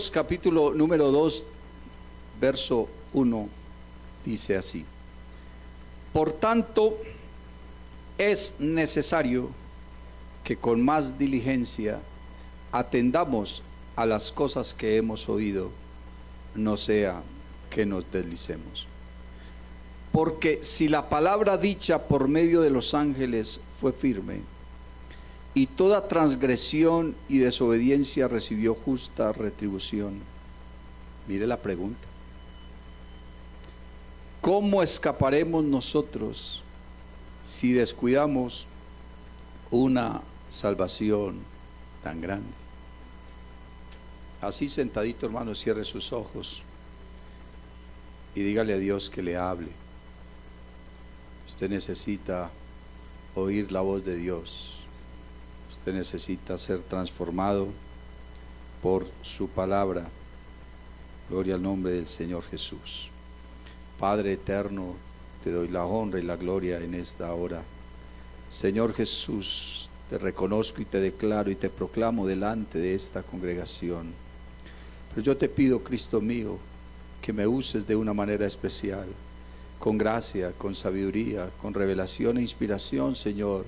2, capítulo número 2, verso 1, dice así: por tanto, es necesario que con más diligencia atendamos a las cosas que hemos oído, no sea que nos deslicemos. Porque si la palabra dicha por medio de los ángeles fue firme, y toda transgresión y desobediencia recibió justa retribución, mire la pregunta: ¿cómo escaparemos nosotros si descuidamos una salvación tan grande? Así sentadito, hermano, cierre sus ojos y dígale a Dios que le hable. Usted necesita oír la voz de Dios. Usted necesita ser transformado por su palabra. Gloria al nombre del Señor Jesús. Padre eterno, te doy la honra y la gloria en esta hora. Señor Jesús, te reconozco y te declaro y te proclamo delante de esta congregación. Pero yo te pido, Cristo mío, que me uses de una manera especial, con gracia, con sabiduría, con revelación e inspiración, Señor,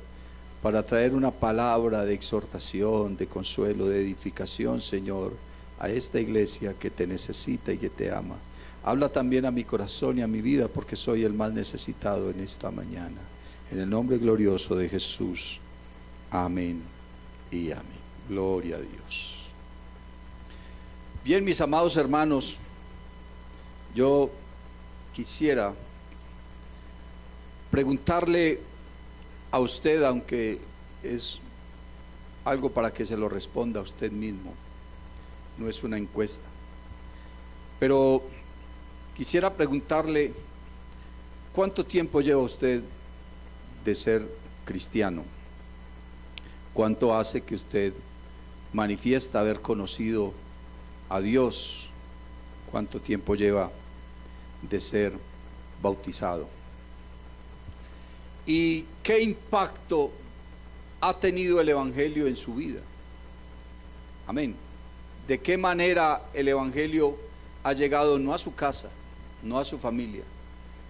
para traer una palabra de exhortación, de consuelo, de edificación, Señor, a esta iglesia que te necesita y que te ama. Habla también a mi corazón y a mi vida, porque soy el más necesitado en esta mañana. En el nombre glorioso de Jesús. Amén y amén. Gloria a Dios. Bien, mis amados hermanos, yo quisiera preguntarle a usted, aunque es algo para que se lo responda a usted mismo, no es una encuesta, pero quisiera preguntarle: ¿cuánto tiempo lleva usted de ser cristiano? ¿Cuánto hace que usted manifiesta haber conocido a Dios? ¿Cuánto tiempo lleva de ser bautizado? ¿Y qué impacto ha tenido el Evangelio en su vida? Amén. ¿De qué manera el Evangelio ha llegado no a su casa, no a su familia,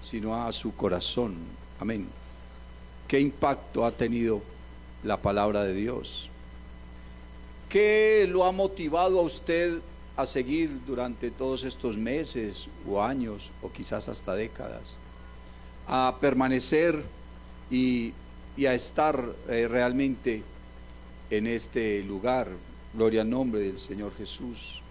sino a su corazón? Amén. ¿Qué impacto ha tenido la palabra de Dios? ¿Qué lo ha motivado a usted a seguir durante todos estos meses o años o quizás hasta décadas, a permanecer y a estar realmente en este lugar? Gloria al nombre del Señor Jesús.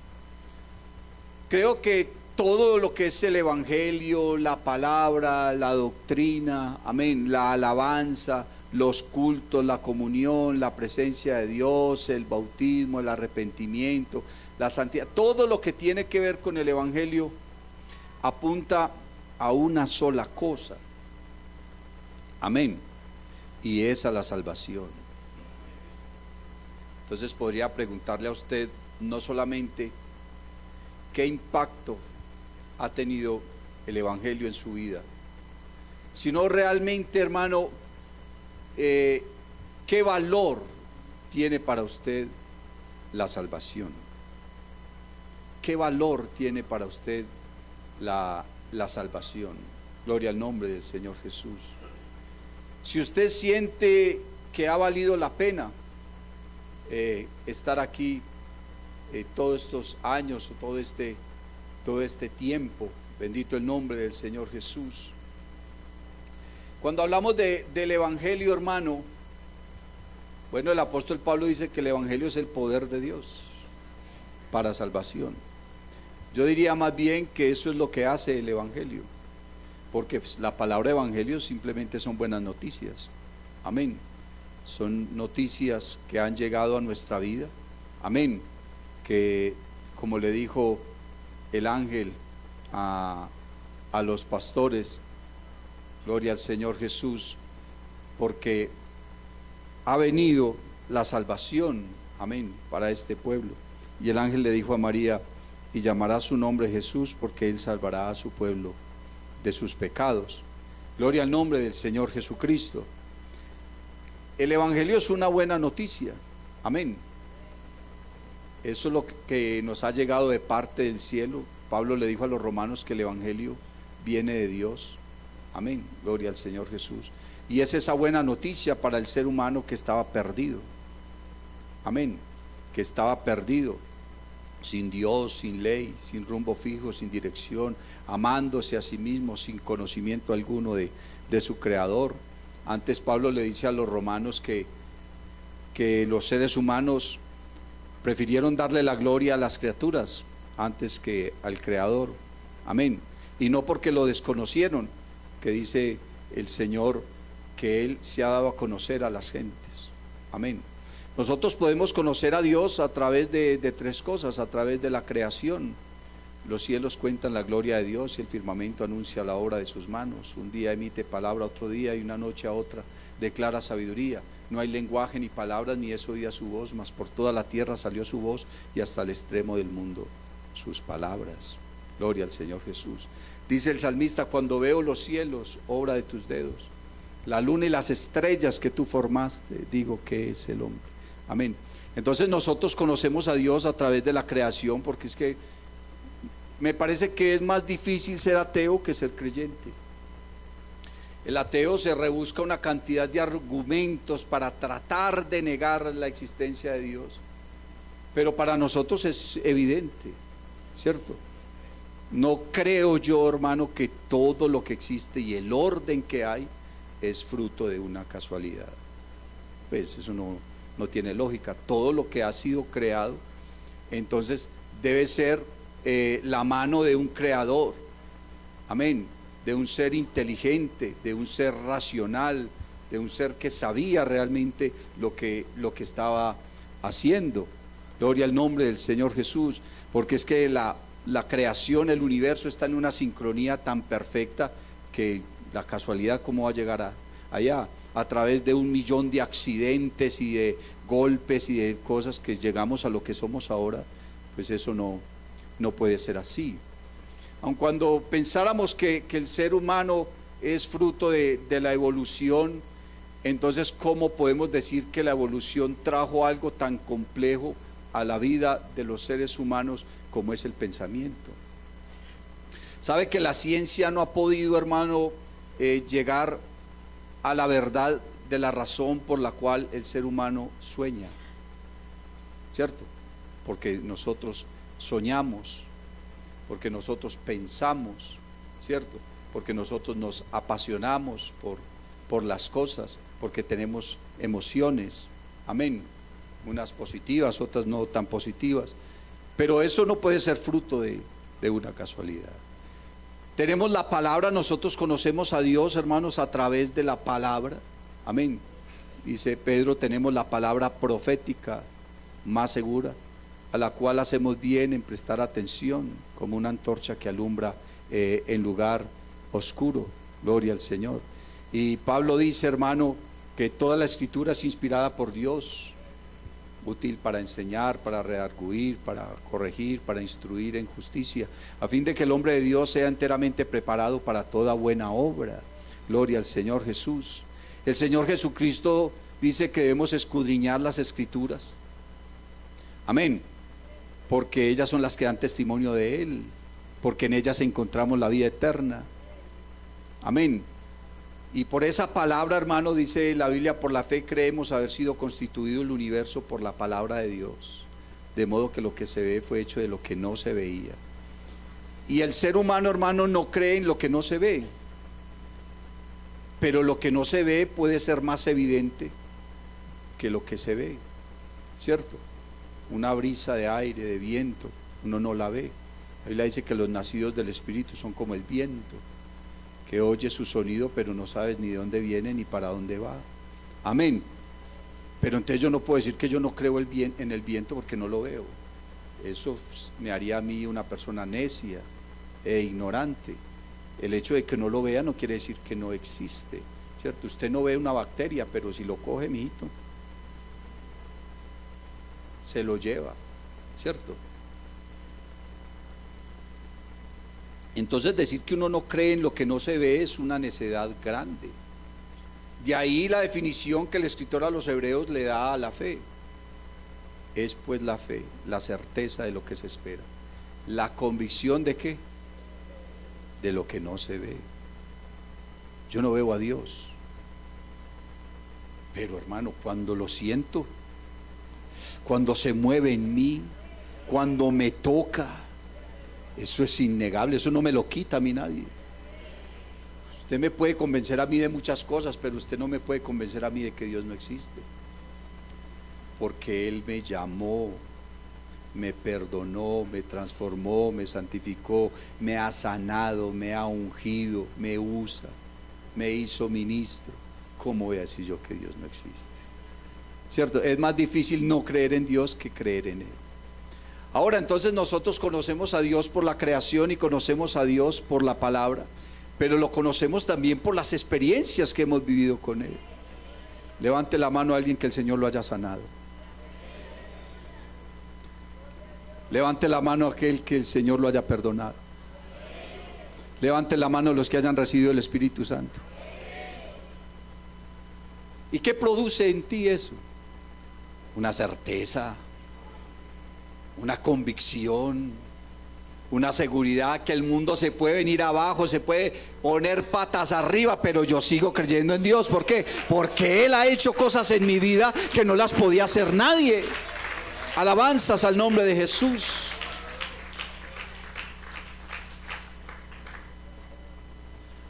Creo que todo lo que es el Evangelio, la palabra, la doctrina, amén, la alabanza, los cultos, la comunión, la presencia de Dios, el bautismo, el arrepentimiento, la santidad, todo lo que tiene que ver con el Evangelio apunta a una sola cosa, amén, y es a la salvación. Entonces podría preguntarle a usted no solamente qué impacto ha tenido el Evangelio en su vida, sino realmente, hermano, qué valor tiene para usted la salvación. ¿Qué valor tiene para usted la salvación? Gloria al nombre del Señor Jesús. Si usted siente que ha valido la pena estar aquí todos estos años o todo este tiempo, bendito el nombre del Señor Jesús. Cuando hablamos del Evangelio, hermano, bueno, el apóstol Pablo dice que el Evangelio es el poder de Dios para salvación. Yo diría más bien que eso es lo que hace el Evangelio, porque pues, la palabra Evangelio simplemente son buenas noticias, amén. Son noticias que han llegado a nuestra vida, amén, que como le dijo el ángel a los pastores, gloria al Señor Jesús, porque ha venido la salvación, amén, para este pueblo. Y el ángel le dijo a María: y llamará su nombre Jesús, porque él salvará a su pueblo de sus pecados. Gloria al nombre del Señor Jesucristo. El Evangelio es una buena noticia, amén. Eso es lo que nos ha llegado de parte del cielo. Pablo le dijo a los romanos que el evangelio viene de Dios. Amén, gloria al Señor Jesús. Y es esa buena noticia para el ser humano que estaba perdido. Amén, que estaba perdido, sin Dios, sin ley, sin rumbo fijo, sin dirección, amándose a sí mismo, sin conocimiento alguno de su creador. Antes Pablo le dice a los romanos que los seres humanos prefirieron darle la gloria a las criaturas antes que al creador. Amén. Y no porque lo desconocieron, que dice el Señor que Él se ha dado a conocer a las gentes. Amén. Nosotros podemos conocer a Dios a través de tres cosas: a través de la creación. Los cielos cuentan la gloria de Dios y el firmamento anuncia la obra de sus manos. Un día emite palabra, otro día, y una noche a otra declara sabiduría. No hay lenguaje ni palabras, ni es oída su voz, mas por toda la tierra salió su voz, y hasta el extremo del mundo sus palabras. Gloria al Señor Jesús. Dice el salmista: cuando veo los cielos, obra de tus dedos, la luna y las estrellas que tú formaste, digo, ¿qué es el hombre? Amén. Entonces nosotros conocemos a Dios a través de la creación, porque es que me parece que es más difícil ser ateo que ser creyente. El ateo se rebusca una cantidad de argumentos para tratar de negar la existencia de Dios, pero para nosotros es evidente, ¿cierto? No creo yo, hermano, que todo lo que existe y el orden que hay es fruto de una casualidad. Pues eso no tiene lógica. Todo lo que ha sido creado, entonces debe ser la mano de un creador. Amén. De un ser inteligente, de un ser racional, de un ser que sabía realmente lo que estaba haciendo. Gloria al nombre del Señor Jesús, porque es que la creación, el universo está en una sincronía tan perfecta que la casualidad, ¿cómo va a llegar allá? A través de 1.000.000 de accidentes y de golpes y de cosas que llegamos a lo que somos ahora. Pues eso no puede ser así. Aun cuando pensáramos que el ser humano es fruto de la evolución, entonces ¿cómo podemos decir que la evolución trajo algo tan complejo a la vida de los seres humanos como es el pensamiento? ¿Sabe que la ciencia no ha podido, hermano, llegar a la verdad de la razón por la cual el ser humano sueña? ¿Cierto? Porque nosotros soñamos, porque nosotros pensamos, ¿cierto? Porque nosotros nos apasionamos por las cosas, porque tenemos emociones, amén, unas positivas, otras no tan positivas, pero eso no puede ser fruto de una casualidad. Tenemos la palabra, nosotros conocemos a Dios, hermanos, a través de la palabra, amén. Dice Pedro, tenemos la palabra profética más segura, a la cual hacemos bien en prestar atención, como una antorcha que alumbra en lugar oscuro. Gloria al Señor. Y Pablo dice, hermano, que toda la escritura es inspirada por Dios, útil para enseñar, para redarguir, para corregir, para instruir en justicia, a fin de que el hombre de Dios sea enteramente preparado para toda buena obra. Gloria al Señor Jesús. El Señor Jesucristo dice que debemos escudriñar las escrituras, amén, porque ellas son las que dan testimonio de Él, porque en ellas encontramos la vida eterna, amén. Y por esa palabra, hermano, dice la Biblia, por la fe creemos haber sido constituido el universo por la palabra de Dios, de modo que lo que se ve fue hecho de lo que no se veía. Y el ser humano, hermano, no cree en lo que no se ve, pero lo que no se ve puede ser más evidente que lo que se ve, ¿cierto? Una brisa de aire, de viento, uno no la ve. La Biblia dice que los nacidos del Espíritu son como el viento, que oye su sonido, pero no sabes ni de dónde viene ni para dónde va. Amén. Pero entonces yo no puedo decir que yo no creo en el viento porque no lo veo. Eso me haría a mí una persona necia e ignorante. El hecho de que no lo vea no quiere decir que no existe, ¿cierto? Usted no ve una bacteria, pero si lo coge, mijito, se lo lleva, ¿cierto? Entonces decir que uno no cree en lo que no se ve es una necedad grande. De ahí la definición que el escritor a los hebreos le da a la fe. Es pues la fe, la certeza de lo que se espera, la convicción de qué, de lo que no se ve. Yo no veo a Dios, pero hermano, cuando lo siento, cuando se mueve en mí, cuando me toca, eso es innegable, eso no me lo quita a mí nadie. Usted me puede convencer a mí de muchas cosas, pero usted no me puede convencer a mí de que Dios no existe, porque Él me llamó, me perdonó, me transformó, me santificó, me ha sanado, me ha ungido, me usa, me hizo ministro. ¿Cómo voy a decir yo que Dios no existe? ¿Cierto? Es más difícil no creer en Dios que creer en Él. Ahora, entonces nosotros conocemos a Dios por la creación y conocemos a Dios por la palabra, pero lo conocemos también por las experiencias que hemos vivido con Él. Levante la mano a alguien que el Señor lo haya sanado. Levante la mano a aquel que el Señor lo haya perdonado. Levante la mano a los que hayan recibido el Espíritu Santo. ¿Y qué produce en ti eso? Una certeza, una convicción, una seguridad que el mundo se puede venir abajo, se puede poner patas arriba, pero yo sigo creyendo en Dios. ¿Por qué? Porque Él ha hecho cosas en mi vida que no las podía hacer nadie. Alabanzas al nombre de Jesús.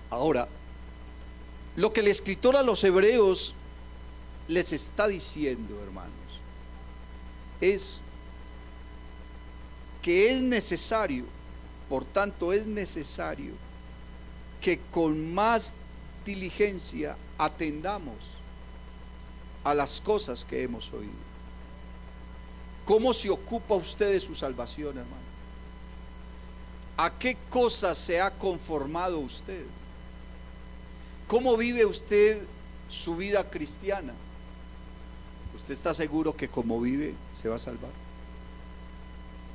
Ahora, lo que el escritor a los hebreos les está diciendo, hermanos, es que es necesario, por tanto es necesario que con más diligencia atendamos a las cosas que hemos oído. ¿Cómo se ocupa usted de su salvación, hermano? ¿A qué cosas se ha conformado usted? ¿Cómo vive usted su vida cristiana? ¿Usted está seguro que como vive se va a salvar?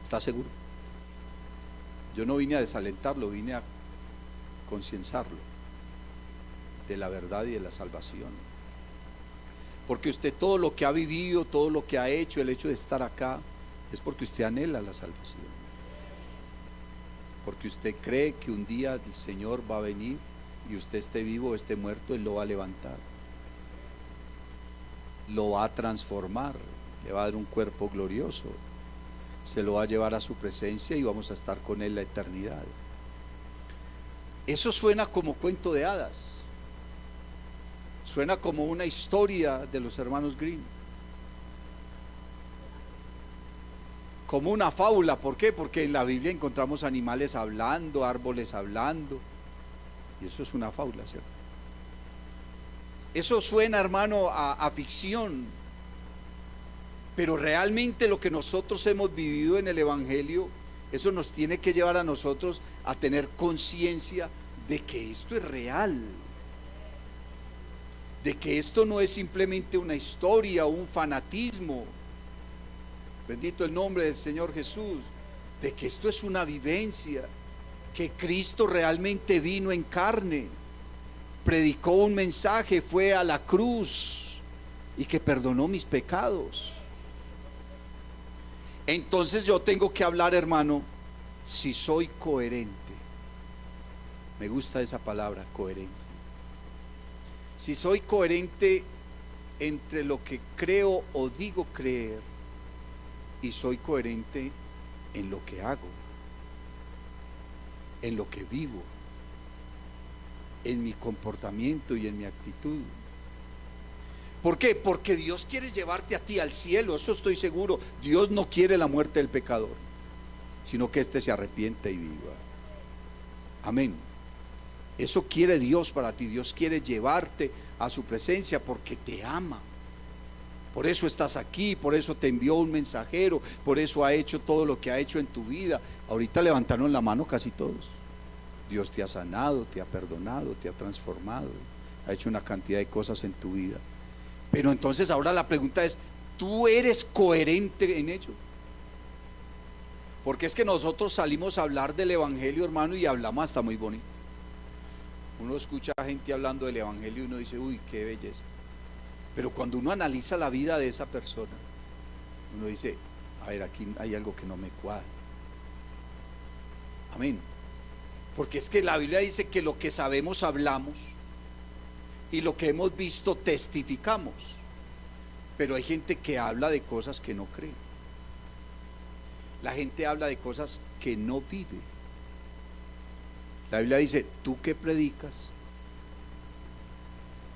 ¿Está seguro? Yo no vine a desalentarlo, vine a concienzarlo de la verdad y de la salvación. Porque usted todo lo que ha vivido, todo lo que ha hecho, el hecho de estar acá, es porque usted anhela la salvación. Porque usted cree que un día el Señor va a venir y usted esté vivo o esté muerto, Él lo va a levantar. Lo va a transformar, le va a dar un cuerpo glorioso, se lo va a llevar a su presencia y vamos a estar con Él la eternidad. Eso suena como cuento de hadas. Suena como una historia de los hermanos Grimm, como una fábula. ¿Por qué? Porque en la Biblia encontramos animales hablando, árboles hablando, y eso es una fábula, ¿cierto? Eso suena, hermano, a ficción, pero realmente lo que nosotros hemos vivido en el Evangelio, eso nos tiene que llevar a nosotros a tener conciencia de que esto es real, de que esto no es simplemente una historia o un fanatismo, bendito el nombre del Señor Jesús, de que esto es una vivencia, que Cristo realmente vino en carne, predicó un mensaje, fue a la cruz y que perdonó mis pecados. Entonces yo tengo que hablar, hermano, si soy coherente. Me gusta esa palabra, coherencia. Si soy coherente entre lo que creo o digo creer y soy coherente en lo que hago, en lo que vivo, en mi comportamiento y en mi actitud. ¿Por qué? Porque Dios quiere llevarte a ti al cielo, eso estoy seguro. Dios no quiere la muerte del pecador, sino que éste se arrepienta y viva. Amén. Eso quiere Dios para ti. Dios quiere llevarte a su presencia porque te ama. Por eso estás aquí, por eso te envió un mensajero, por eso ha hecho todo lo que ha hecho en tu vida. Ahorita levantaron la mano casi todos. Dios te ha sanado, te ha perdonado, te ha transformado, ha hecho una cantidad de cosas en tu vida. Pero entonces ahora la pregunta es, ¿tú eres coherente en ello? Porque es que nosotros salimos a hablar del Evangelio, hermano, y hablamos hasta muy bonito. Uno escucha a gente hablando del Evangelio y uno dice, uy, qué belleza. Pero cuando uno analiza la vida de esa persona, Uno dice, a ver, aquí hay algo que no me cuadra. Amén. Porque es que la Biblia dice que lo que sabemos hablamos y lo que hemos visto testificamos. Pero hay gente que habla de cosas que no cree. La gente habla de cosas que no vive. La Biblia dice, ¿tú qué predicas?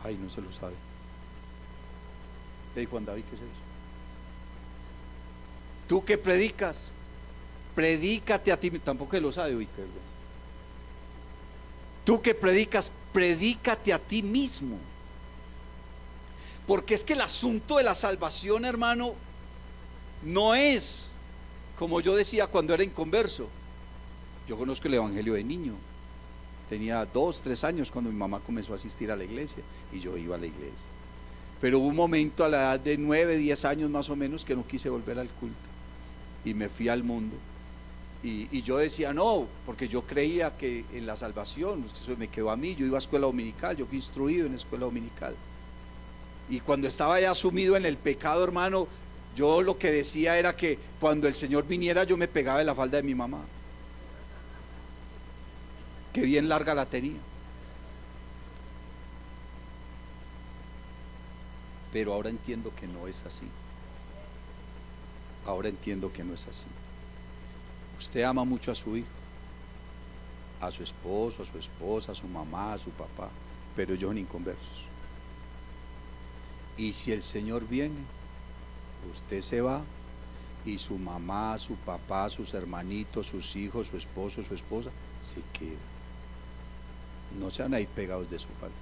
Ay, no se lo sabe. Hey, Juan David, ¿qué es eso? ¿Tú qué predicas? Predícate a ti. Tampoco lo sabe. Uy, qué vergüenza. Tú que predicas, predícate a ti mismo. Porque es que el asunto de la salvación, hermano, no es como yo decía cuando era inconverso. Yo conozco el evangelio de niño. Tenía 2, 3 años cuando mi mamá comenzó a asistir a la iglesia y yo iba a la iglesia. Pero hubo un momento a la edad de 9, 10 años más o menos que no quise volver al culto y me fui al mundo. Y yo decía no, porque yo creía que en la salvación, eso me quedó a mí. Yo iba a escuela dominical, yo fui instruido en escuela dominical. Y cuando estaba ya sumido en el pecado, hermano, yo lo que decía era que cuando el Señor viniera yo me pegaba de la falda de mi mamá, que bien larga la tenía. Pero ahora entiendo que no es así. Ahora entiendo que no es así. Usted ama mucho a su hijo, a su esposo, a su esposa, a su mamá, a su papá, pero ellos son inconversos. Y si el Señor viene, usted se va y su mamá, su papá, sus hermanitos, sus hijos, su esposo, su esposa, se quedan. No se van a ir pegados de su falda.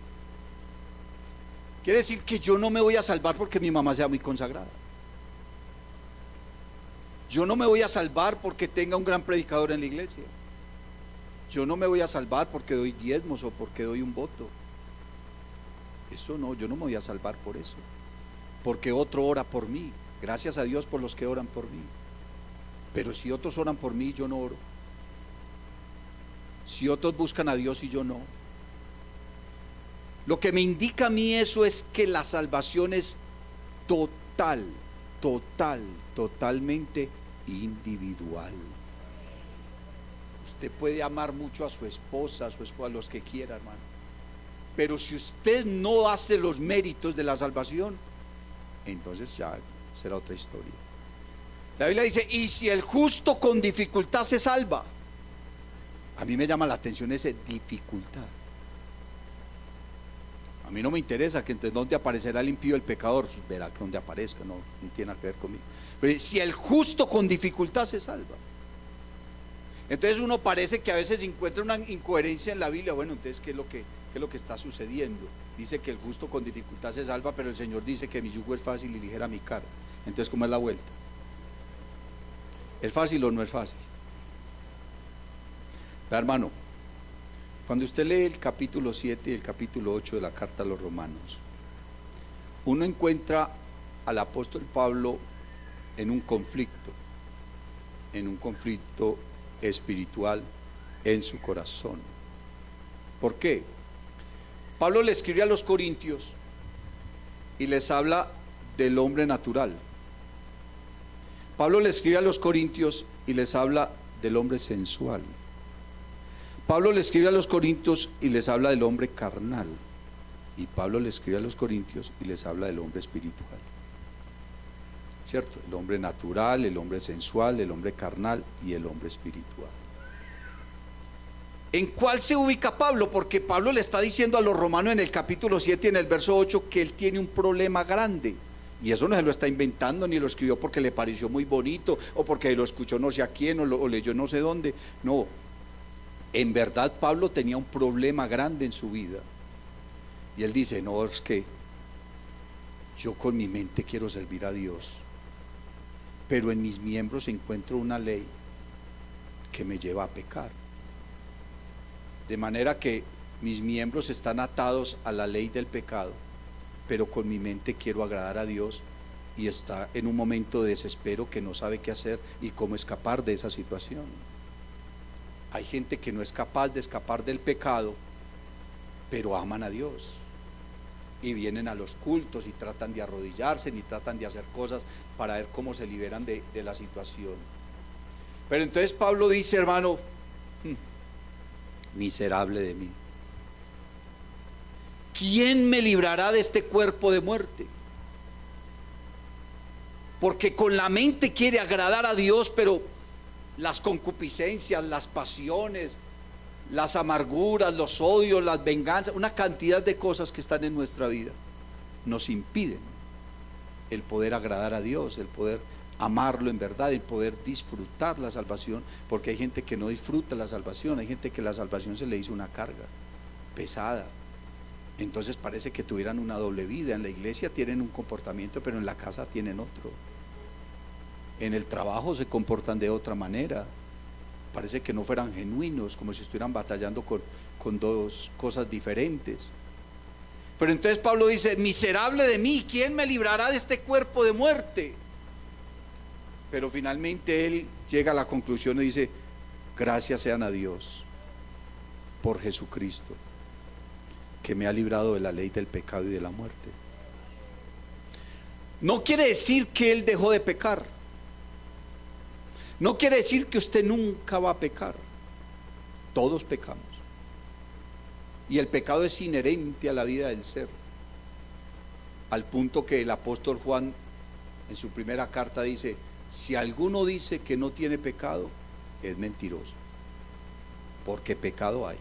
Quiere decir que yo no me voy a salvar porque mi mamá sea muy consagrada. Yo no me voy a salvar porque tenga un gran predicador en la iglesia. Yo no me voy a salvar porque doy diezmos o porque doy un voto. Eso no, yo no me voy a salvar por eso. Porque otro ora por mí. Gracias a Dios por los que oran por mí. Pero si otros oran por mí, yo no oro. Si otros buscan a Dios y yo no. Lo que me indica a mí eso es que la salvación es totalmente individual. Usted puede amar mucho a su esposa, a los que quiera, hermano. Pero si usted no hace los méritos de la salvación, entonces ya será otra historia. La Biblia dice, y si el justo con dificultad se salva. A mí me llama la atención ese dificultad. A mí no me interesa que entre dónde aparecerá el impío, el pecador, verá que donde aparezca, no tiene nada que ver conmigo. Pero si el justo con dificultad se salva. Entonces uno parece que a veces encuentra una incoherencia en la Biblia. Bueno, entonces ¿qué es lo que está sucediendo? Dice que el justo con dificultad se salva, pero el Señor dice que mi yugo es fácil y ligera mi carga. Entonces, ¿cómo es la vuelta? ¿Es fácil o no es fácil? Hermano, cuando usted lee el capítulo 7 y el capítulo 8 de la carta a los romanos, uno encuentra al apóstol Pablo en un conflicto espiritual en su corazón. ¿Por qué? Pablo le escribe a los corintios y les habla del hombre natural. Pablo le escribe a los corintios y les habla del hombre sensual. Pablo le escribe a los corintios y les habla del hombre carnal. Y Pablo le escribe a los corintios y les habla del hombre espiritual. ¿Cierto? El hombre natural, el hombre sensual, el hombre carnal y el hombre espiritual. ¿En cuál se ubica Pablo? Porque Pablo le está diciendo a los romanos en el capítulo 7 en el verso 8 que él tiene un problema grande. Y eso no se lo está inventando ni lo escribió porque le pareció muy bonito o porque lo escuchó no sé a quién o leyó no sé dónde. No, en verdad Pablo tenía un problema grande en su vida. Y él dice, no, es que yo con mi mente quiero servir a Dios, pero en mis miembros encuentro una ley que me lleva a pecar. De manera que mis miembros están atados a la ley del pecado, pero con mi mente quiero agradar a Dios, y está en un momento de desespero que no sabe qué hacer y cómo escapar de esa situación. Hay gente que no es capaz de escapar del pecado, pero aman a Dios. y vienen a los cultos y tratan de arrodillarse y tratan de hacer cosas para ver cómo se liberan de la situación. Pero entonces Pablo dice, hermano, miserable de mí, ¿quién me librará de este cuerpo de muerte? Porque con la mente quiere agradar a Dios, pero las concupiscencias, las pasiones, las amarguras, los odios, las venganzas, una cantidad de cosas que están en nuestra vida nos impiden el poder agradar a Dios, el poder amarlo en verdad, el poder disfrutar la salvación, porque hay gente que no disfruta la salvación, hay gente que la salvación se le hizo una carga pesada. Entonces parece que tuvieran una doble vida. En la iglesia tienen un comportamiento, pero en la casa tienen otro. En el trabajo se comportan de otra manera. Parece que no fueran genuinos, como si estuvieran batallando con dos cosas diferentes. Pero entonces Pablo dice, miserable de mí, ¿quién me librará de este cuerpo de muerte? Pero finalmente él llega a la conclusión y dice, gracias sean a Dios por Jesucristo, que me ha librado de la ley del pecado y de la muerte. No quiere decir que él dejó de pecar. No quiere decir que usted nunca va a pecar. Todos pecamos. Y el pecado es inherente a la vida del ser. Al punto que el apóstol Juan en su primera carta dice, si alguno dice que no tiene pecado, es mentiroso. Porque pecado hay.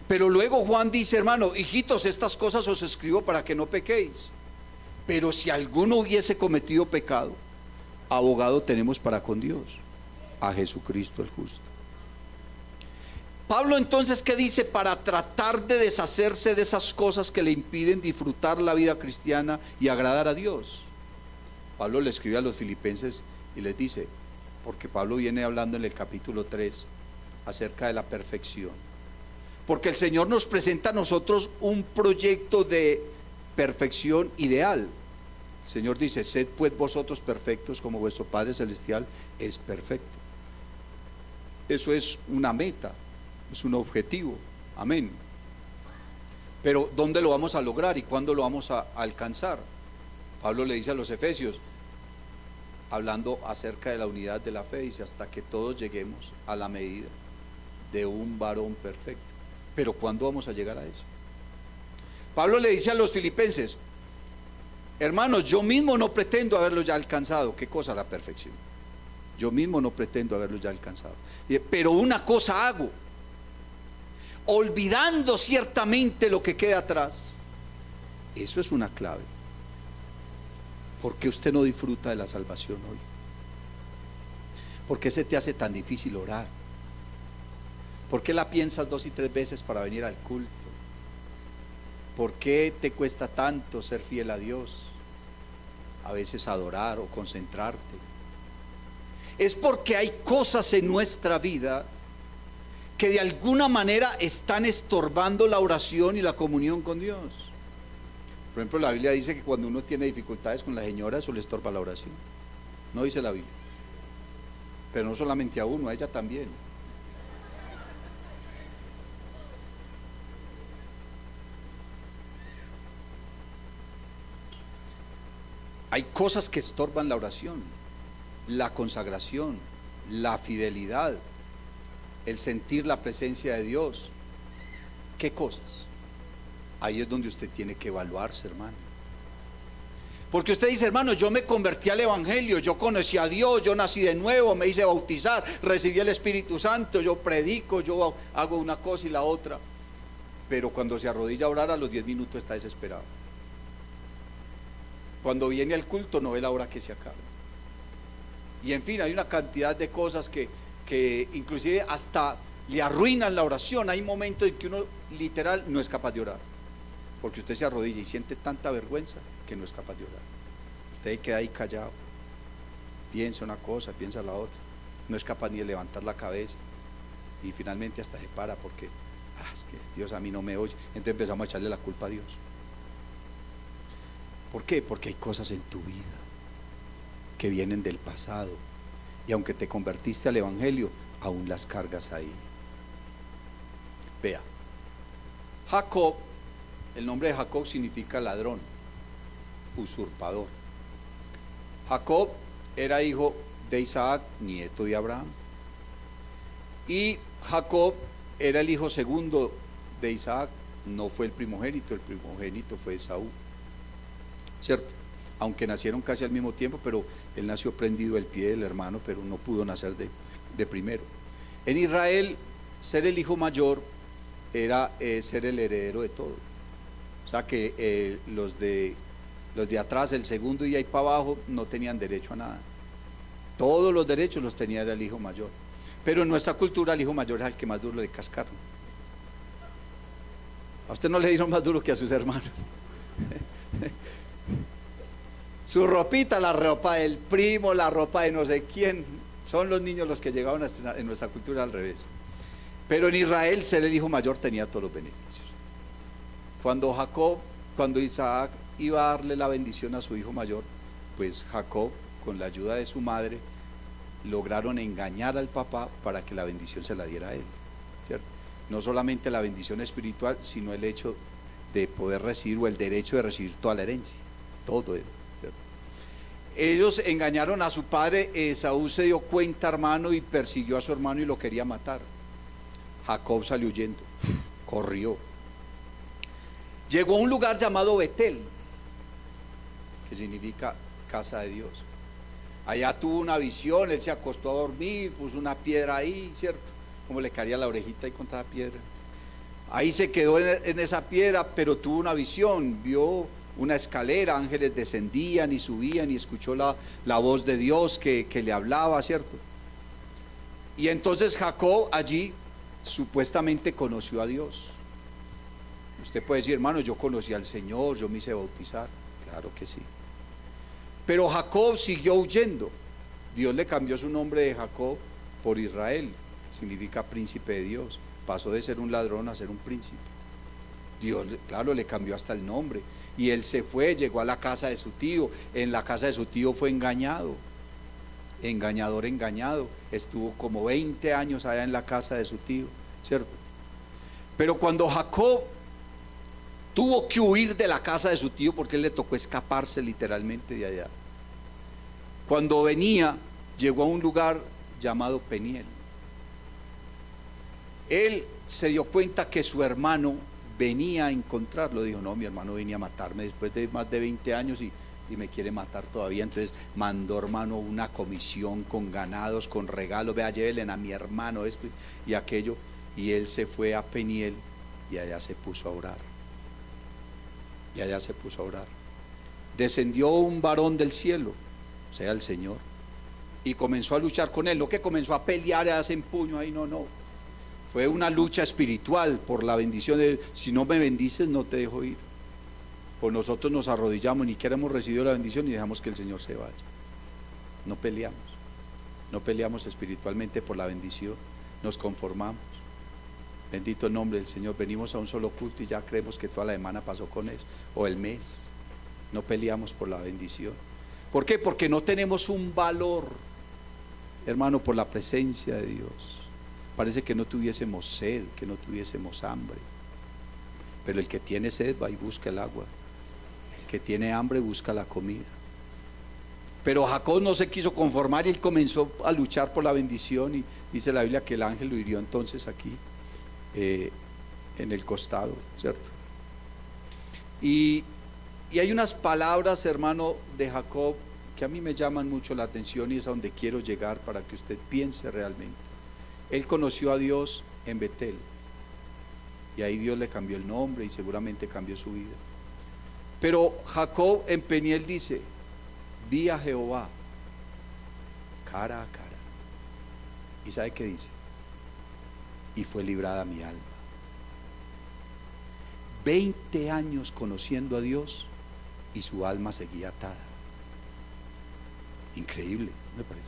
Pero luego Juan dice, hermano, hijitos, estas cosas os escribo para que no pequéis. Pero si alguno hubiese cometido pecado, abogado tenemos para con Dios, a Jesucristo el justo. Pablo entonces, ¿qué dice? Para tratar de deshacerse de esas cosas que le impiden disfrutar la vida cristiana y agradar a Dios. Pablo le escribe a los filipenses y les dice, porque Pablo viene hablando en el capítulo 3 acerca de la perfección. Porque el Señor nos presenta a nosotros un proyecto de perfección ideal. El Señor dice, sed pues vosotros perfectos como vuestro Padre Celestial es perfecto. Eso es una meta, es un objetivo, amén. Pero ¿dónde lo vamos a lograr y cuándo lo vamos a alcanzar? Pablo le dice a los efesios, hablando acerca de la unidad de la fe, dice, hasta que todos lleguemos a la medida de un varón perfecto. Pero ¿cuándo vamos a llegar a eso? Pablo le dice a los filipenses, hermanos, yo mismo no pretendo haberlo ya alcanzado. ¿Qué cosa? La perfección. Yo mismo no pretendo haberlo ya alcanzado. Pero una cosa hago, olvidando ciertamente lo que queda atrás. Eso es una clave. ¿Por qué usted no disfruta de la salvación hoy? ¿Por qué se te hace tan difícil orar? ¿Por qué la piensas 2 y 3 veces para venir al culto? ¿Por qué te cuesta tanto ser fiel a Dios? A veces adorar o concentrarte. Es porque hay cosas en nuestra vida que de alguna manera están estorbando la oración y la comunión con Dios. Por ejemplo, la Biblia dice que cuando uno tiene dificultades con la señora, eso le estorba la oración. No dice la Biblia. Pero no solamente a uno, a ella también. Hay cosas que estorban la oración, la consagración, la fidelidad, el sentir la presencia de Dios. ¿Qué cosas? Ahí es donde usted tiene que evaluarse, hermano. Porque usted dice, hermano, yo me convertí al Evangelio, yo conocí a Dios, yo nací de nuevo, me hice bautizar, recibí el Espíritu Santo, yo predico, yo hago una cosa y la otra. Pero cuando se arrodilla a orar, a los 10 minutos está desesperado. Cuando viene al culto no ve la hora que se acabe. Y en fin, hay una cantidad de cosas que inclusive hasta le arruinan la oración. Hay momentos en que uno literal no es capaz de orar, porque usted se arrodilla y siente tanta vergüenza que no es capaz de orar. Usted queda ahí callado, piensa una cosa, piensa la otra, no es capaz ni de levantar la cabeza, y finalmente hasta se para porque es que Dios a mí no me oye. Entonces empezamos a echarle la culpa a Dios. ¿Por qué? Porque hay cosas en tu vida que vienen del pasado, y aunque te convertiste al Evangelio, aún las cargas ahí. Vea, Jacob El nombre de Jacob significa ladrón, usurpador. Jacob era hijo de Isaac, nieto de Abraham. Y Jacob era el hijo segundo de Isaac, no fue el primogénito fue Esaú, ¿cierto? Aunque nacieron casi al mismo tiempo, pero él nació prendido del pie del hermano, pero no pudo nacer de primero. En Israel, ser el hijo mayor era ser el heredero de todo. O sea que los de atrás, el segundo y ahí para abajo, no tenían derecho a nada. Todos los derechos los tenía el hijo mayor. Pero en nuestra cultura el hijo mayor es el que más duro le cascaron. A usted no le dieron más duro que a sus hermanos. Su ropita, la ropa del primo, la ropa de no sé quién. Son los niños los que llegaban a estrenar. En nuestra cultura al revés. Pero en Israel ser el hijo mayor tenía todos los beneficios. Cuando Isaac iba a darle la bendición a su hijo mayor, pues Jacob, con la ayuda de su madre, lograron engañar al papá para que la bendición se la diera a él, ¿cierto? No solamente la bendición espiritual, sino el hecho de poder recibir, o el derecho de recibir toda la herencia, todo eso, ¿cierto? Ellos engañaron a su padre. Esaú se dio cuenta, hermano, y persiguió a su hermano y lo quería matar. Jacob salió huyendo, corrió. Llegó a un lugar llamado Betel, que significa casa de Dios. Allá tuvo una visión, él se acostó a dormir, puso una piedra ahí, ¿cierto? Como le caía la orejita ahí contra la piedra. Ahí se quedó en esa piedra, pero tuvo una visión, vio una escalera, ángeles descendían y subían y escuchó la voz de Dios que le hablaba, ¿cierto? Y entonces Jacob allí supuestamente conoció a Dios. Usted puede decir, hermano, yo conocí al Señor, yo me hice bautizar. Claro que sí. Pero Jacob siguió huyendo. Dios le cambió su nombre de Jacob por Israel, significa príncipe de Dios. Pasó de ser un ladrón a ser un príncipe. Dios, claro, le cambió hasta el nombre. Y él se fue, llegó a la casa de su tío. En la casa de su tío fue engañado. Engañador, engañado. Estuvo como 20 años allá en la casa de su tío, ¿cierto? Pero cuando Jacob tuvo que huir de la casa de su tío, porque él le tocó escaparse literalmente de allá, cuando venía, llegó a un lugar llamado Peniel. Él se dio cuenta que su hermano venía a encontrarlo. Dijo, no, mi hermano venía a matarme después de más de 20 años y me quiere matar todavía. Entonces mandó, hermano, una comisión con ganados, con regalos. Vea, llévenle a mi hermano esto y aquello. Y él se fue a Peniel y allá se puso a orar. Descendió un varón del cielo, o sea, el Señor, y comenzó a luchar con él. No que comenzó a pelear, a hacer puño ahí, no. Fue una lucha espiritual por la bendición de, si no me bendices no te dejo ir. Pues nosotros nos arrodillamos, ni queremos recibir la bendición y dejamos que el Señor se vaya. No peleamos espiritualmente por la bendición, nos conformamos. Bendito el nombre del Señor. Venimos a un solo culto y ya creemos que toda la semana pasó con eso, o el mes. No peleamos por la bendición. ¿Por qué? Porque no tenemos un valor, hermano, por la presencia de Dios. Parece que no tuviésemos sed, que no tuviésemos hambre. Pero el que tiene sed va y busca el agua. El que tiene hambre busca la comida. Pero Jacob no se quiso conformar y él comenzó a luchar por la bendición. Y dice la Biblia que el ángel lo hirió entonces aquí en el costado, ¿cierto? Y hay unas palabras, hermano, de Jacob que a mí me llaman mucho la atención y es a donde quiero llegar para que usted piense realmente. Él conoció a Dios en Betel y ahí Dios le cambió el nombre y seguramente cambió su vida. Pero Jacob en Peniel dice, vi a Jehová cara a cara. ¿Y sabe qué dice? Y fue librada mi alma. 20 años conociendo a Dios y su alma seguía atada. Increíble, me parece.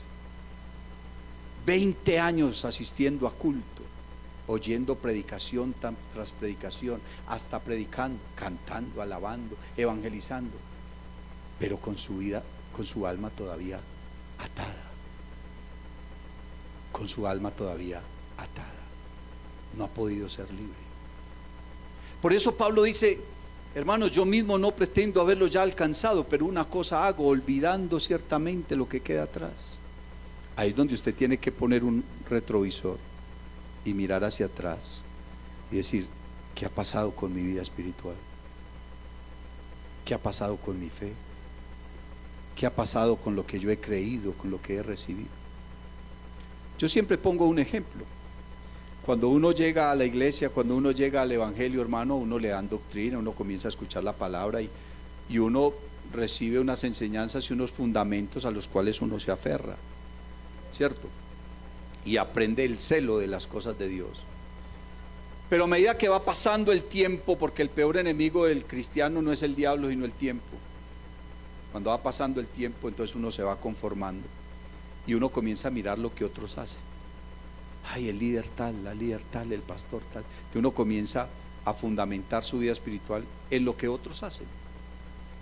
20 años asistiendo a culto, oyendo predicación tras predicación, hasta predicando, cantando, alabando, evangelizando, pero con su vida, con su alma todavía atada. Con su alma todavía atada. No ha podido ser libre. Por eso Pablo dice, Hermanos, yo mismo no pretendo haberlo ya alcanzado, pero una cosa hago, olvidando ciertamente lo que queda atrás. Ahí es donde usted tiene que poner un retrovisor y mirar hacia atrás y decir, ¿qué ha pasado con mi vida espiritual? ¿Qué ha pasado con mi fe? ¿Qué ha pasado con lo que yo he creído, con lo que he recibido? Yo siempre pongo un ejemplo. Cuando uno llega a la iglesia, cuando uno llega al evangelio, hermano, uno le dan doctrina, uno comienza a escuchar la palabra y uno recibe unas enseñanzas y unos fundamentos a los cuales uno se aferra, ¿cierto? Y aprende el celo de las cosas de Dios. Pero a medida que va pasando el tiempo, porque el peor enemigo del cristiano no es el diablo, sino el tiempo. Cuando va pasando el tiempo, entonces uno se va conformando y uno comienza a mirar lo que otros hacen. Ay, el líder tal, la líder tal, el pastor tal. Que uno comienza a fundamentar su vida espiritual en lo que otros hacen.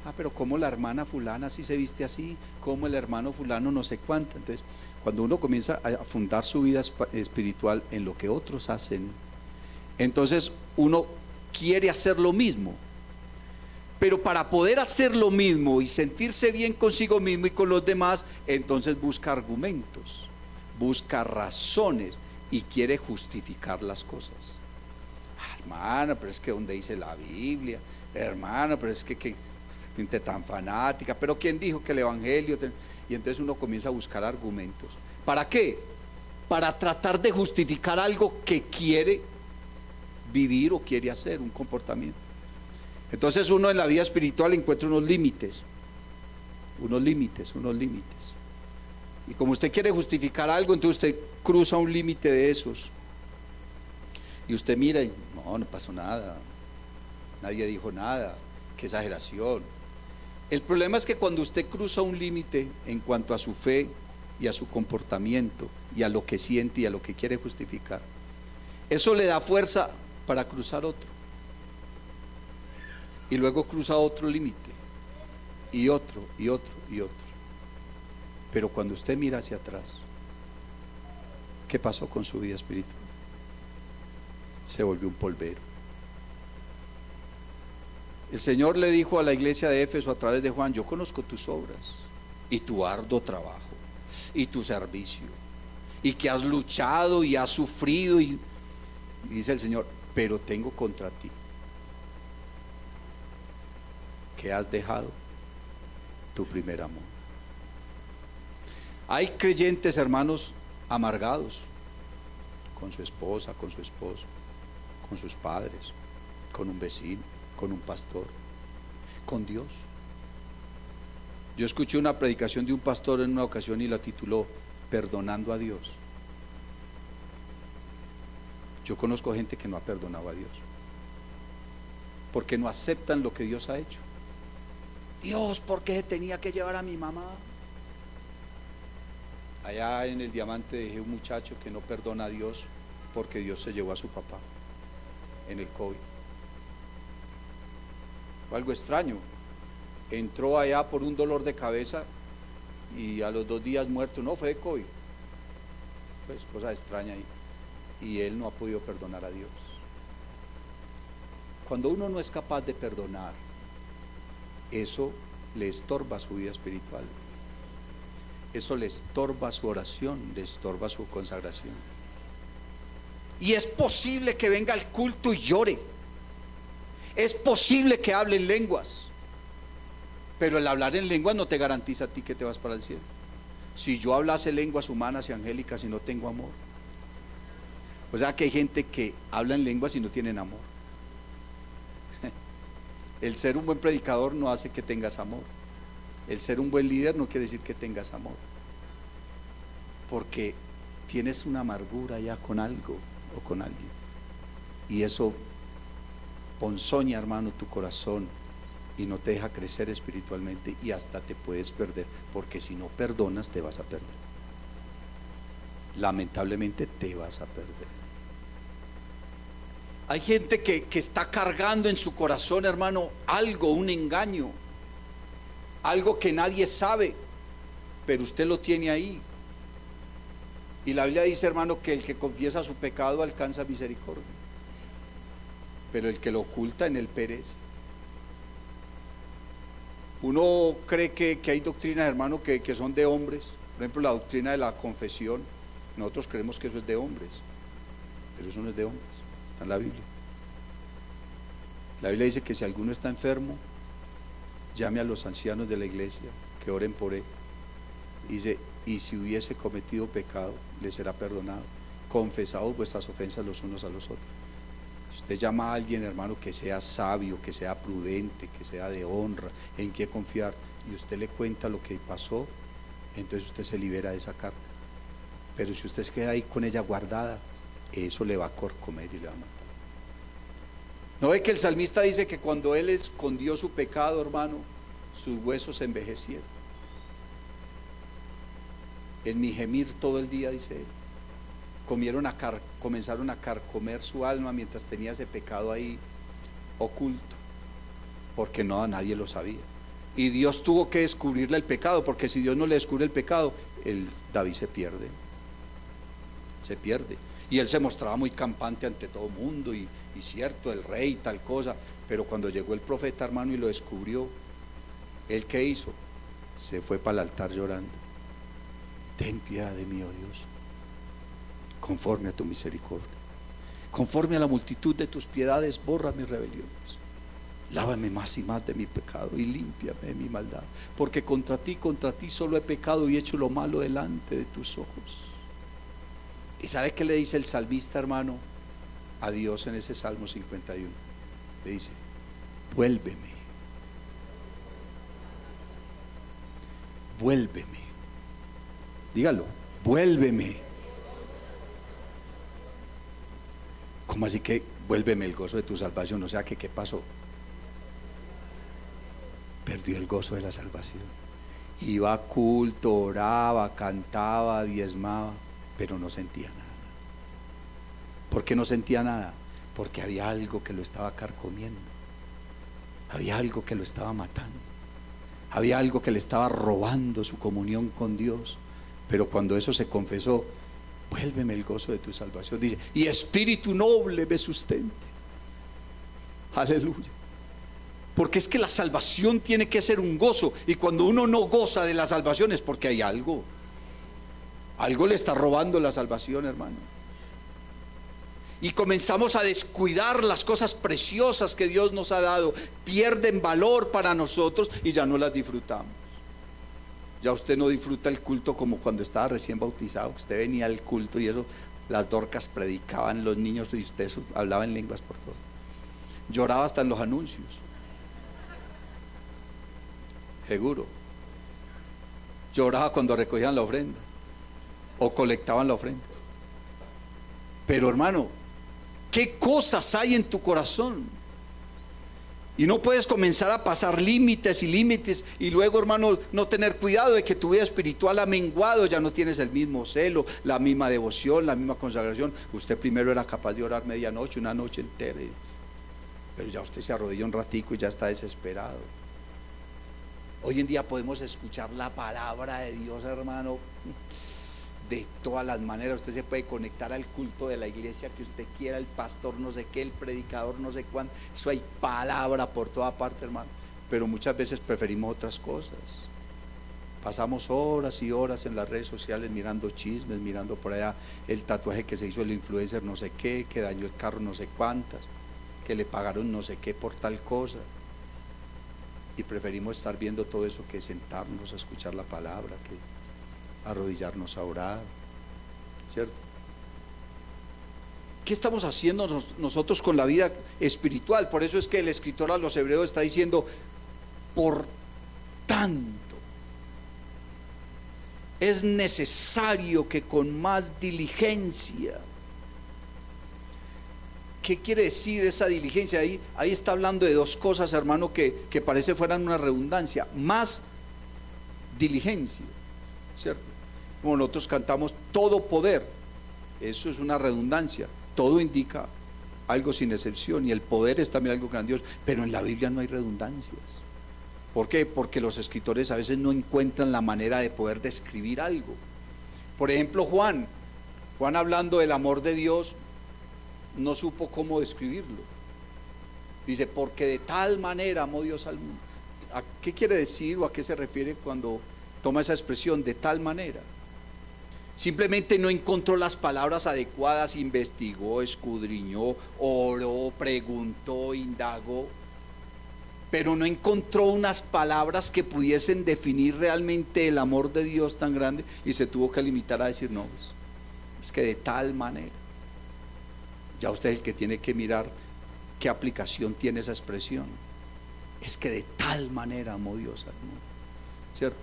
Ah, pero como la hermana fulana sí se viste así, como el hermano fulano no sé cuánto. Entonces, cuando uno comienza a fundar su vida espiritual en lo que otros hacen, entonces uno quiere hacer lo mismo. Pero para poder hacer lo mismo y sentirse bien consigo mismo y con los demás, entonces busca argumentos, busca razones y quiere justificar las cosas. Ah, hermana, pero es que donde dice la Biblia, hermana, pero es que gente tan fanática, pero ¿quién dijo que el evangelio? Y entonces uno comienza a buscar argumentos. ¿Para qué? Para tratar de justificar algo que quiere vivir o quiere hacer, un comportamiento. Entonces uno en la vida espiritual encuentra unos límites. Y como usted quiere justificar algo, entonces usted cruza un límite de esos. Y usted mira y no pasó nada. Nadie dijo nada. Qué exageración. El problema es que cuando usted cruza un límite en cuanto a su fe y a su comportamiento y a lo que siente y a lo que quiere justificar, eso le da fuerza para cruzar otro. Y luego cruza otro límite. Y otro, y otro, y otro. Pero cuando usted mira hacia atrás, ¿qué pasó con su vida espiritual? Se volvió un polvero. El Señor le dijo a la iglesia de Éfeso a través de Juan: yo conozco tus obras y tu arduo trabajo y tu servicio, y que has luchado y has sufrido, y dice el Señor, pero tengo contra ti que has dejado tu primer amor. Hay creyentes, hermanos, amargados con su esposa, con su esposo, con sus padres, con un vecino, con un pastor, con Dios. Yo escuché una predicación de un pastor en una ocasión y la tituló Perdonando a Dios. Yo conozco gente que no ha perdonado a Dios porque no aceptan lo que Dios ha hecho. Dios, ¿por qué tenía que llevar a mi mamá? Allá en el Diamante dejé un muchacho que no perdona a Dios porque Dios se llevó a su papá en el COVID. Fue algo extraño. Entró allá por un dolor de cabeza y a los 2 días muerto. No, fue de COVID. Pues cosa extraña ahí. Y él no ha podido perdonar a Dios. Cuando uno no es capaz de perdonar, eso le estorba su vida espiritual. Eso le estorba su oración, le estorba su consagración. Y es posible que venga al culto y llore. Es posible que hable en lenguas. Pero el hablar en lenguas no te garantiza a ti que te vas para el cielo. Si yo hablase lenguas humanas y angélicas y no tengo amor. O sea que hay gente que habla en lenguas y no tienen amor. El ser un buen predicador no hace que tengas amor. El ser un buen líder no quiere decir que tengas amor, porque tienes una amargura ya con algo o con alguien, y eso ponzoña, hermano, tu corazón y no te deja crecer espiritualmente, y hasta te puedes perder, porque si no perdonas te vas a perder. Lamentablemente te vas a perder. Hay gente que está cargando en su corazón, hermano, algo, un engaño, algo que nadie sabe, pero usted lo tiene ahí. Y la Biblia dice, hermano, que el que confiesa su pecado alcanza misericordia, pero el que lo oculta en él perece. Uno cree que hay doctrinas, hermano, que son de hombres. Por ejemplo, la doctrina de la confesión. Nosotros creemos que eso es de hombres, pero eso no es de hombres, está en la Biblia. La Biblia dice que si alguno está enfermo, llame a los ancianos de la iglesia, que oren por él. Dice, y si hubiese cometido pecado, le será perdonado. Confesaos vuestras ofensas los unos a los otros. Si usted llama a alguien, hermano, que sea sabio, que sea prudente, que sea de honra, en quien confiar, y usted le cuenta lo que pasó, entonces usted se libera de esa carga. Pero si usted se queda ahí con ella guardada, eso le va a corcomer y le va a matar. ¿No ve que el salmista dice que cuando él escondió su pecado, hermano, sus huesos se envejecieron? En mi gemir todo el día, dice él, comenzaron a carcomer su alma mientras tenía ese pecado ahí oculto, porque no a nadie lo sabía. Y Dios tuvo que descubrirle el pecado, porque si Dios no le descubre el pecado, David se pierde. Y él se mostraba muy campante ante todo el mundo, y cierto, el rey y tal cosa. Pero cuando llegó el profeta, hermano, y lo descubrió, ¿él qué hizo? Se fue para el altar llorando. Ten piedad de mí, oh Dios, conforme a tu misericordia, conforme a la multitud de tus piedades, borra mis rebeliones. Lávame más y más de mi pecado y límpiame de mi maldad, porque contra ti solo he pecado y hecho lo malo delante de tus ojos. ¿Y sabe qué le dice el salmista, hermano, a Dios en ese Salmo 51? Le dice, vuélveme, vuélveme. Dígalo, vuélveme. ¿Cómo así que vuélveme el gozo de tu salvación? O sea que ¿qué pasó? Perdió el gozo de la salvación. Iba a culto, oraba, cantaba, diezmaba, pero no sentía nada. ¿Por qué no sentía nada? Porque había algo que lo estaba carcomiendo, había algo que lo estaba matando, había algo que le estaba robando su comunión con Dios. Pero cuando eso se confesó, vuélveme el gozo de tu salvación, dice, y espíritu noble me sustente. Aleluya. Porque es que la salvación tiene que ser un gozo, y cuando uno no goza de la salvación es porque hay algo le está robando la salvación, hermano. Y comenzamos a descuidar las cosas preciosas que Dios nos ha dado, pierden valor para nosotros y ya no las disfrutamos. Ya usted no disfruta el culto como cuando estaba recién bautizado. Usted venía al culto y eso, las dorcas predicaban, los niños, y usted hablaba en lenguas por todo. Lloraba hasta en los anuncios. Seguro. Lloraba cuando recogían la ofrenda o colectaban la ofrenda. Pero hermano, ¿qué cosas hay en tu corazón? Y no puedes comenzar a pasar límites y límites y luego, hermano, no tener cuidado de que tu vida espiritual ha menguado. Ya no tienes el mismo celo, la misma devoción, la misma consagración. Usted primero era capaz de orar medianoche, una noche entera, pero ya usted se arrodilla un ratico y ya está desesperado. Hoy en día podemos escuchar la palabra de Dios, hermano, de todas las maneras. Usted se puede conectar al culto de la iglesia que usted quiera, el pastor no sé qué, el predicador no sé cuánto. Eso hay palabra por toda parte, hermano. Pero muchas veces preferimos otras cosas. Pasamos horas y horas en las redes sociales mirando chismes, mirando por allá el tatuaje que se hizo el influencer no sé qué, que dañó el carro no sé cuántas, que le pagaron no sé qué por tal cosa. Y preferimos estar viendo todo eso que sentarnos a escuchar la palabra, que arrodillarnos a orar, ¿cierto? ¿Qué estamos haciendo nosotros con la vida espiritual? Por eso es que el escritor a los Hebreos está diciendo, por tanto, es necesario que con más diligencia. ¿Qué quiere decir esa diligencia? Ahí está hablando de dos cosas, hermano, que parece fueran una redundancia. Más diligencia, ¿cierto? Como nosotros cantamos todo poder, eso es una redundancia. Todo indica algo sin excepción y el poder es también algo grandioso, pero en la Biblia no hay redundancias. ¿Por qué? Porque los escritores a veces no encuentran la manera de poder describir algo. Por ejemplo, Juan hablando del amor de Dios no supo cómo describirlo. Dice, porque de tal manera amó Dios al mundo. ¿A qué quiere decir o a qué se refiere cuando toma esa expresión de tal manera? Simplemente no encontró las palabras adecuadas, investigó, escudriñó, oró, preguntó, indagó, pero no encontró unas palabras que pudiesen definir realmente el amor de Dios tan grande, y se tuvo que limitar a decir: no, es que de tal manera. Ya usted es el que tiene que mirar qué aplicación tiene esa expresión. Es que de tal manera amó Dios al mundo, ¿cierto?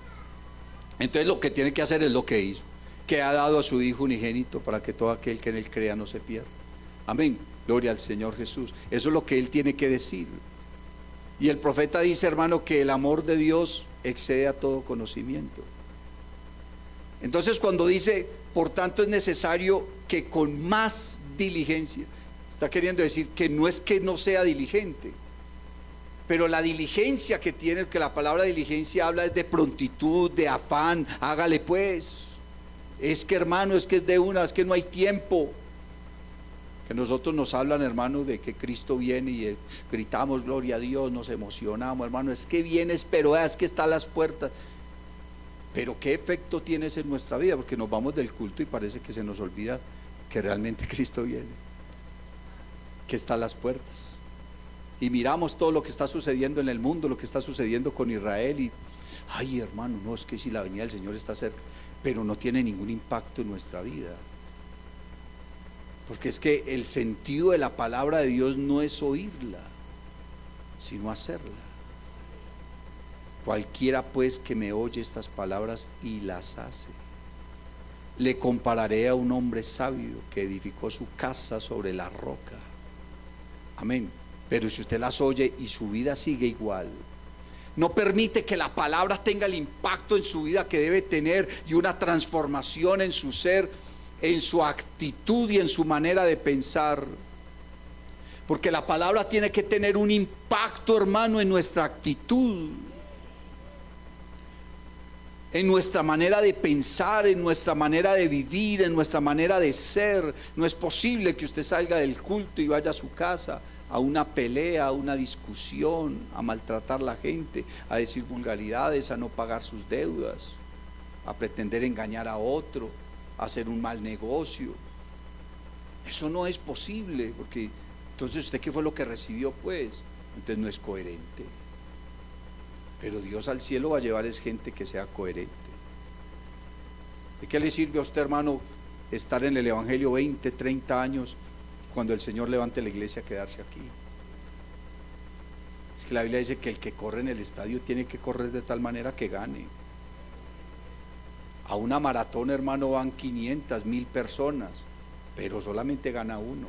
Entonces lo que tiene que hacer es lo que hizo, que ha dado a su Hijo unigénito para que todo aquel que en él crea no se pierda. Amén, gloria al Señor Jesús. Eso es lo que él tiene que decir. Y el profeta dice, hermano, que el amor de Dios excede a todo conocimiento. Entonces cuando dice, por tanto es necesario que con más diligencia, está queriendo decir que no es que no sea diligente, pero la diligencia que tiene, que la palabra diligencia habla es de prontitud, de afán. Hágale pues, es que hermano, es que es de una, es que no hay tiempo. Que nosotros nos hablan, hermano, de que Cristo viene y gritamos gloria a Dios, nos emocionamos, hermano, es que vienes, pero es que está a las puertas. Pero ¿qué efecto tiene eso en nuestra vida? Porque nos vamos del culto y parece que se nos olvida que realmente Cristo viene, que está a las puertas. Y miramos todo lo que está sucediendo en el mundo, lo que está sucediendo con Israel, y ay, hermano, no, es que si la venida del Señor está cerca, pero no tiene ningún impacto en nuestra vida. Porque es que el sentido de la palabra de Dios no es oírla, sino hacerla. Cualquiera pues que me oye estas palabras y las hace, le compararé a un hombre sabio que edificó su casa sobre la roca. Amén. Pero si usted las oye y su vida sigue igual, no permite que la palabra tenga el impacto en su vida que debe tener, y una transformación en su ser, en su actitud y en su manera de pensar. Porque la palabra tiene que tener un impacto, hermano, en nuestra actitud, en nuestra manera de pensar, en nuestra manera de vivir, en nuestra manera de ser. No es posible que usted salga del culto y vaya a su casa a una pelea, a una discusión, a maltratar a la gente, a decir vulgaridades, a no pagar sus deudas, a pretender engañar a otro, a hacer un mal negocio. Eso no es posible, porque entonces usted, ¿qué fue lo que recibió pues? Entonces no es coherente. Pero Dios al cielo va a llevar es gente que sea coherente. ¿De qué le sirve a usted, hermano, estar en el Evangelio 20, 30 años cuando el Señor levante la iglesia, quedarse aquí? Es que la Biblia dice que el que corre en el estadio tiene que correr de tal manera que gane. A una maratón, hermano, van 500, 1000 personas, pero solamente gana uno.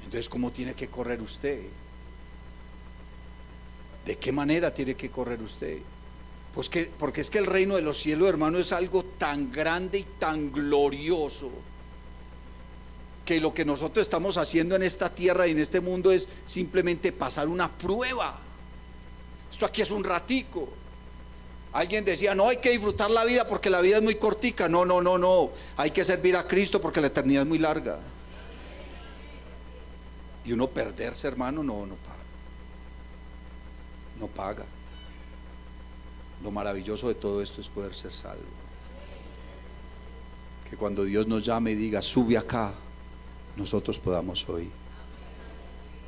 Entonces, ¿cómo tiene que correr usted? ¿De qué manera tiene que correr usted? Pues porque es que el reino de los cielos, hermano, es algo tan grande y tan glorioso, que lo que nosotros estamos haciendo en esta tierra y en este mundo es simplemente pasar una prueba. Esto aquí es un ratico. Alguien decía, no, hay que disfrutar la vida porque la vida es muy cortica. No, no, no, no, hay que servir a Cristo porque la eternidad es muy larga. Y uno perderse, hermano, no paga. No paga. Lo maravilloso de todo esto es poder ser salvo. Que cuando Dios nos llame y diga, sube acá, nosotros podamos oír.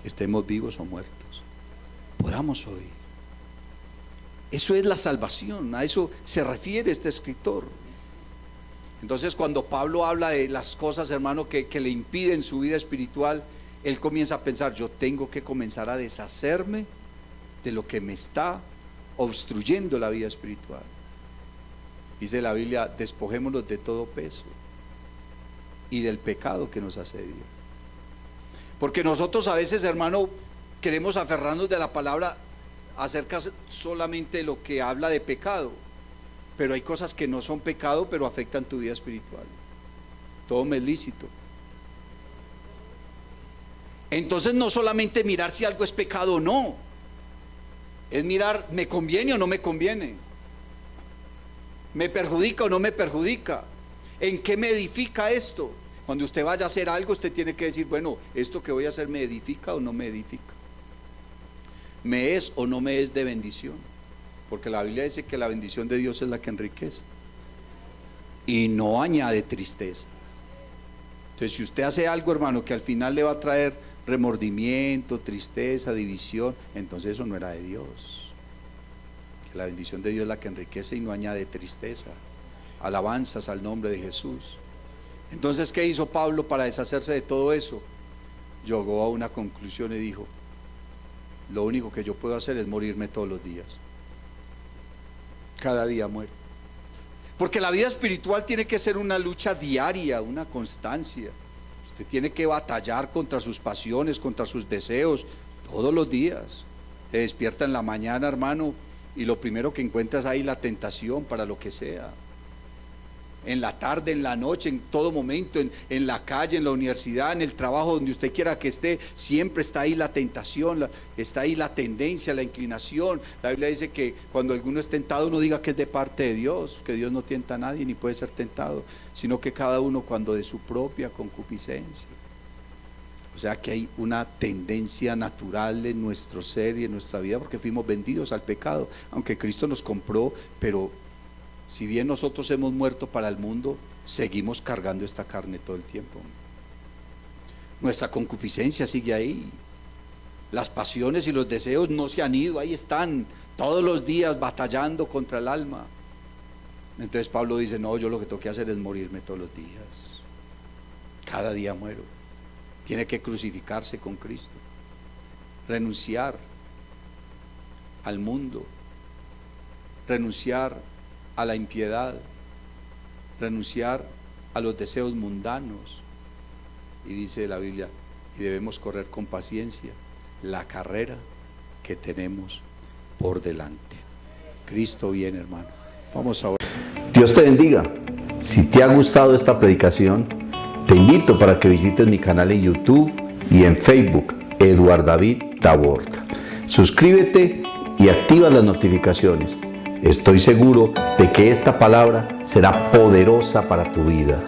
Estemos vivos o muertos, podamos oír. Eso es la salvación, a eso se refiere este escritor. Entonces, cuando Pablo habla de las cosas, hermano, que le impiden su vida espiritual, él comienza a pensar, yo tengo que comenzar a deshacerme de lo que me está obstruyendo la vida espiritual. Dice la Biblia, despojémonos de todo peso y del pecado que nos asedia. Porque nosotros a veces, hermano, queremos aferrarnos de la palabra acerca solamente de lo que habla de pecado, pero hay cosas que no son pecado, pero afectan tu vida espiritual. Todo me es lícito. Entonces no solamente mirar si algo es pecado o no, es mirar, ¿me conviene o no me conviene? ¿Me perjudica o no me perjudica? ¿En qué me edifica esto? Cuando usted vaya a hacer algo, usted tiene que decir, bueno, ¿esto que voy a hacer me edifica o no me edifica? ¿Me es o no me es de bendición? Porque la Biblia dice que la bendición de Dios es la que enriquece y no añade tristeza. Entonces, si usted hace algo, hermano, que al final le va a traer remordimiento, tristeza, división, entonces eso no era de Dios. Que la bendición de Dios es la que enriquece y no añade tristeza. Alabanzas al nombre de Jesús. Entonces, ¿qué hizo Pablo para deshacerse de todo eso? Llegó a una conclusión y dijo: lo único que yo puedo hacer es morirme todos los días. Cada día muero. Porque la vida espiritual tiene que ser una lucha diaria, una constancia. Usted tiene que batallar contra sus pasiones, contra sus deseos, todos los días. Se despierta en la mañana, hermano, y lo primero que encuentras ahí la tentación para lo que sea. En la tarde, en la noche, en todo momento, en la calle, en la universidad, en el trabajo, donde usted quiera que esté, siempre está ahí la tentación, está ahí la tendencia, la inclinación. La Biblia dice que cuando alguno es tentado, no diga que es de parte de Dios, que Dios no tienta a nadie ni puede ser tentado, sino que cada uno cuando de su propia concupiscencia. O sea que hay una tendencia natural en nuestro ser y en nuestra vida, porque fuimos vendidos al pecado, aunque Cristo nos compró, pero si bien nosotros hemos muerto para el mundo, seguimos cargando esta carne todo el tiempo. Nuestra concupiscencia sigue ahí. Las pasiones y los deseos no se han ido, ahí están todos los días batallando contra el alma. Entonces Pablo dice: no, yo lo que tengo que hacer es morirme todos los días. Cada día muero. Tiene que crucificarse con Cristo, renunciar al mundo, renunciar a la impiedad, renunciar a los deseos mundanos. Y dice la Biblia: y debemos correr con paciencia la carrera que tenemos por delante. Cristo viene, hermano. Vamos ahora. Dios te bendiga. Si te ha gustado esta predicación, te invito para que visites mi canal en YouTube y en Facebook, Eduard David Taborda. Suscríbete y activa las notificaciones. Estoy seguro de que esta palabra será poderosa para tu vida.